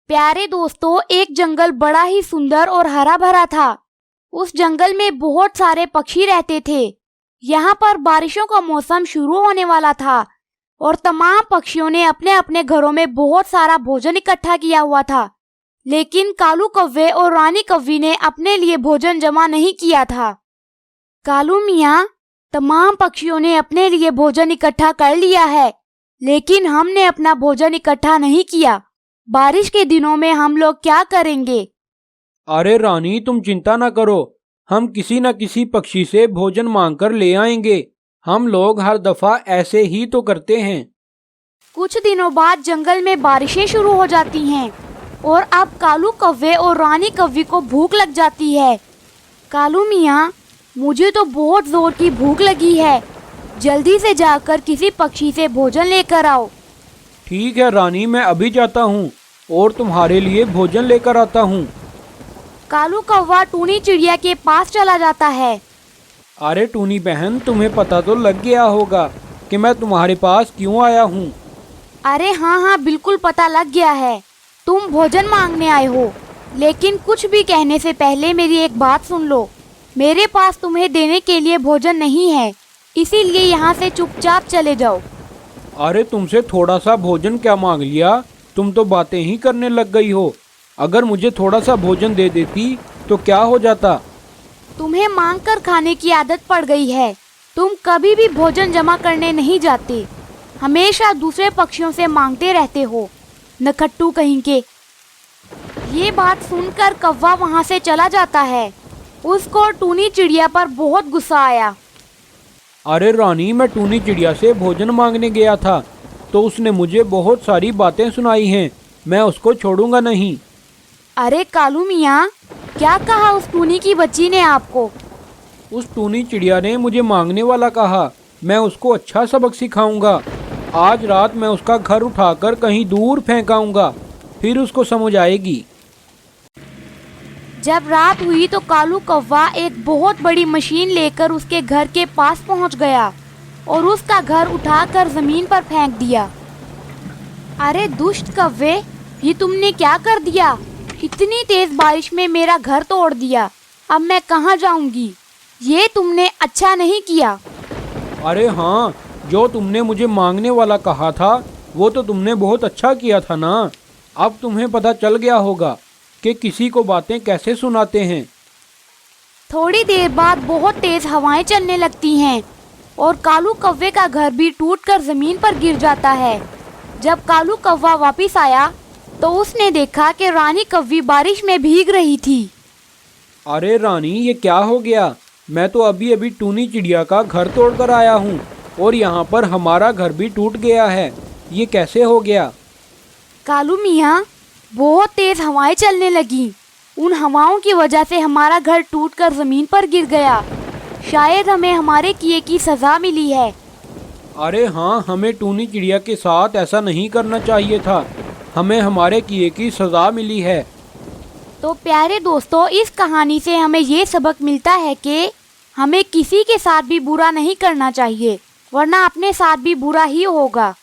प्यारे दोस्तों, एक जंगल बड़ा ही सुंदर और हरा भरा था। उस जंगल में बहुत सारे पक्षी रहते थे। यहाँ पर बारिशों का मौसम शुरू होने वाला था और तमाम पक्षियों ने अपने अपने घरों में बहुत सारा भोजन इकट्ठा किया हुआ था। लेकिन कालू कौवे और रानी कौवी ने अपने लिए भोजन जमा नहीं किया था। कालू मियाँ, तमाम पक्षियों ने अपने लिए भोजन इकट्ठा कर लिया है, लेकिन हमने अपना भोजन इकट्ठा नहीं किया। बारिश के दिनों में हम लोग क्या करेंगे? अरे रानी, तुम चिंता न करो, हम किसी न किसी पक्षी से भोजन मांगकर ले आएंगे। हम लोग हर दफा ऐसे ही तो करते हैं। कुछ दिनों बाद जंगल में बारिशें शुरू हो जाती हैं और अब कालू कौवे और रानी कौवी को भूख लग जाती है। कालू मियाँ, मुझे तो बहुत जोर की भूख लगी है, जल्दी से जाकर किसी पक्षी से भोजन लेकर आओ। ठीक है रानी, मैं अभी जाता हूँ और तुम्हारे लिए भोजन लेकर आता हूँ। कालू कौवा टूनी चिड़िया के पास चला जाता है। अरे टूनी बहन, तुम्हें पता तो लग गया होगा कि मैं तुम्हारे पास क्यों आया हूँ। अरे हाँ, बिल्कुल पता लग गया है। तुम भोजन मांगने आए हो, लेकिन कुछ भी कहने से पहले मेरी एक बात सुन लो। मेरे पास तुम्हें देने के लिए भोजन नहीं है, इसीलिए यहाँ से चुपचाप चले जाओ। अरे तुमसे थोड़ा सा भोजन क्या मांग लिया, तुम तो बातें ही करने लग गई हो। अगर मुझे थोड़ा सा भोजन दे देती तो क्या हो जाता। तुम्हें मांग कर खाने की आदत पड़ गई है। तुम कभी भी भोजन जमा करने नहीं जाते, हमेशा दूसरे पक्षियों से मांगते रहते हो, नखट्टू कहीं के। ये बात सुनकर कौवा वहाँ से चला जाता है। उसको टूनी चिड़िया पर बहुत गुस्सा आया। अरे रानी, मैं टूनी चिड़िया से भोजन मांगने गया था तो उसने मुझे बहुत सारी बातें सुनाई हैं। मैं उसको छोड़ूंगा नहीं। अरे कालू मियाँ, क्या कहा उस टूनी की बच्ची ने आपको? उस टूनी चिड़िया ने मुझे मांगने वाला कहा। मैं उसको अच्छा सबक सिखाऊंगा। आज रात मैं उसका घर उठाकर कहीं दूर फेंकाऊंगा, फिर उसको समझ आएगी। जब रात हुई तो कालू कौवा एक बहुत बड़ी मशीन लेकर उसके घर के पास पहुंच गया और उसका घर उठाकर जमीन पर फेंक दिया। अरे दुष्ट कौवे, ये तुमने क्या कर दिया? इतनी तेज बारिश में मेरा घर तोड़ दिया। अब मैं कहाँ जाऊंगी? ये तुमने अच्छा नहीं किया। अरे हाँ, जो तुमने मुझे मांगने वाला कहा था वो तो तुमने बहुत अच्छा किया था ना। अब तुम्हें पता चल गया होगा कि किसी को बातें कैसे सुनाते हैं। थोड़ी देर बाद बहुत तेज हवाएं चलने लगती हैं और कालू कौवे का घर भी टूटकर जमीन पर गिर जाता है। जब कालू कौवा वापस आया तो उसने देखा कि रानी कौवी बारिश में भीग रही थी। अरे रानी, ये क्या हो गया? मैं तो अभी अभी टूनी चिड़िया का घर तोड़कर आया हूँ और यहाँ पर हमारा घर भी टूट गया है। ये कैसे हो गया? कालू मियाँ, बहुत तेज हवाएं चलने लगी। उन हवाओं की वजह से हमारा घर टूटकर जमीन पर गिर गया। शायद हमें हमारे किए की सजा मिली है। अरे हाँ, हमें टूनी चिड़िया के साथ ऐसा नहीं करना चाहिए था। हमें हमारे किए की सजा मिली है। तो प्यारे दोस्तों, इस कहानी से हमें ये सबक मिलता है कि हमें किसी के साथ भी बुरा नहीं करना चाहिए, वरना अपने साथ भी बुरा ही होगा।